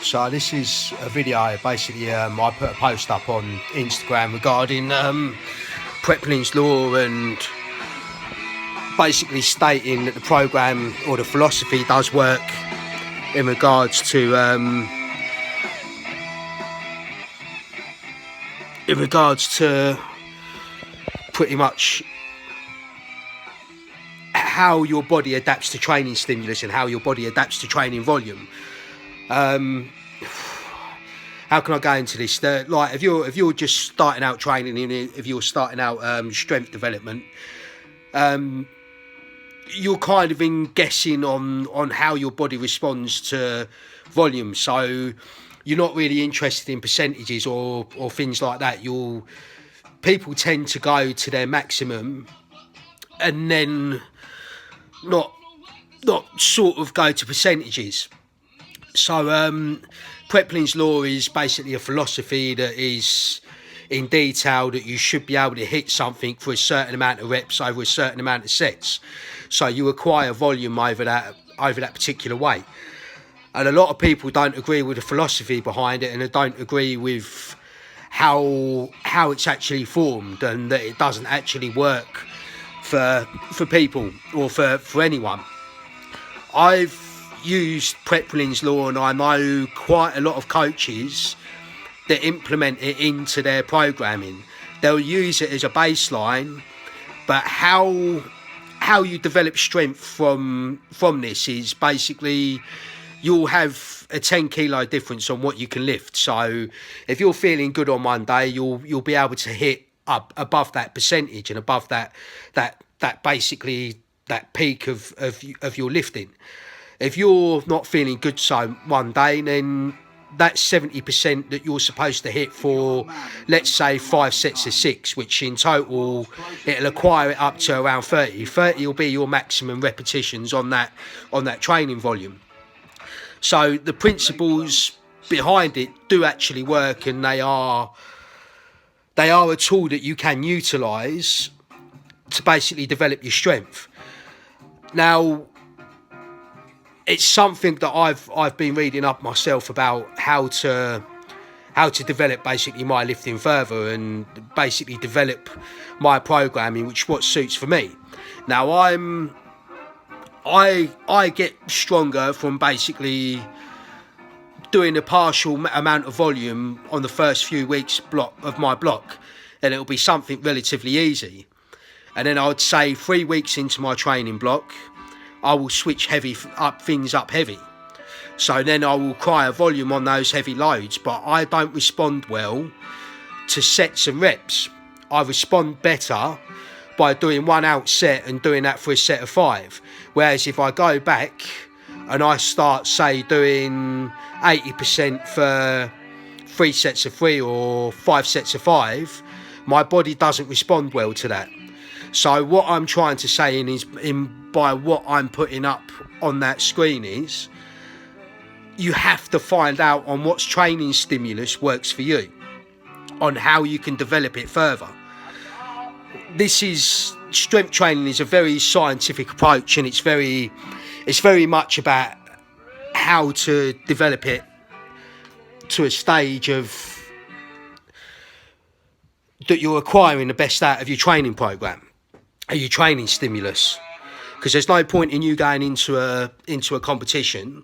So this is a video. Basically, I put a post up on Instagram regarding preplins law and basically stating that the program or the philosophy does work in regards to pretty much how your body adapts to training stimulus and how your body adapts to training volume. How can I go into this? Like, if you're just starting out training, if you're starting out strength development, you're kind of in guessing on how your body responds to volume. So you're not really interested in percentages or things like that. People tend to go to their maximum and then not sort of go to percentages. So preplins law is basically a philosophy that is in detail that you should be able to hit something for a certain amount of reps over a certain amount of sets. So you acquire volume over that particular way. And a lot of people don't agree with the philosophy behind it, and they don't agree with how it's actually formed, and that it doesn't actually work for people or for anyone. I've used preplins law, and I know quite a lot of coaches that implement it into their programming. They'll use it as a baseline, but how you develop strength from this is basically you'll have a 10 kilo difference on what you can lift. So if you're feeling good on one day, you'll be able to hit up above that percentage and above that basically that peak of your lifting. If you're not feeling good so one day, then that's 70% that you're supposed to hit for, let's say, 5 sets of 6, which in total it'll acquire it up to around 30. 30 will be your maximum repetitions on that training volume. So the principles behind it do actually work, and they are a tool that you can utilise to basically develop your strength. Now, it's something that I've been reading up myself about how to develop basically my lifting further and basically develop my programming, which what suits for me. Now I get stronger from basically doing a partial amount of volume on the first few weeks of my block, and it'll be something relatively easy. And then I'd say 3 weeks into my training block, I will switch things up heavy. So then I will acquire volume on those heavy loads, but I don't respond well to sets and reps. I respond better by doing one out set and doing that for a set of 5. Whereas if I go back and I start, say, doing 80% for 3 sets of 3 or 5 sets of 5, my body doesn't respond well to that. So what I'm trying to say by what I'm putting up on that screen is you have to find out on what's training stimulus works for you, on how you can develop it further. Strength training is a very scientific approach, and it's very much about how to develop it to a stage of that you're acquiring the best out of your training program, your training stimulus. Because there's no point in you going into a competition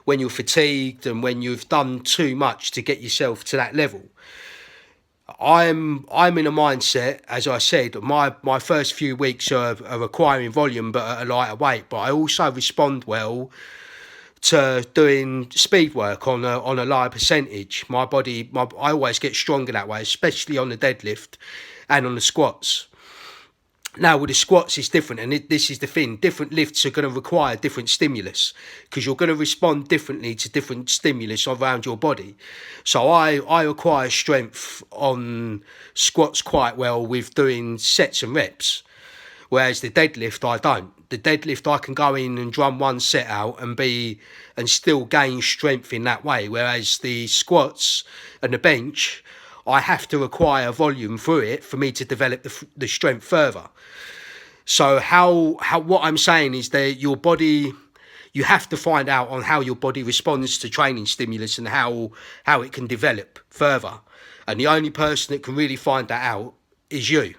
when you're fatigued and when you've done too much to get yourself to that level. I'm in a mindset, as I said, my first few weeks are acquiring volume but at a lighter weight, but I also respond well to doing speed work on a lower percentage. I always get stronger that way, especially on the deadlift and on the squats. Now, with the squats, it's different, and this is the thing. Different lifts are going to require different stimulus because you're going to respond differently to different stimulus around your body. So I acquire strength on squats quite well with doing sets and reps, whereas the deadlift, I don't. The deadlift, I can go in and drum one set out and still gain strength in that way, whereas the squats and the bench, I have to acquire volume through it for me to develop the strength further. So what I'm saying is that your body You have to find out on how your body responds to training stimulus and how it can develop further. And the only person that can really find that out is you.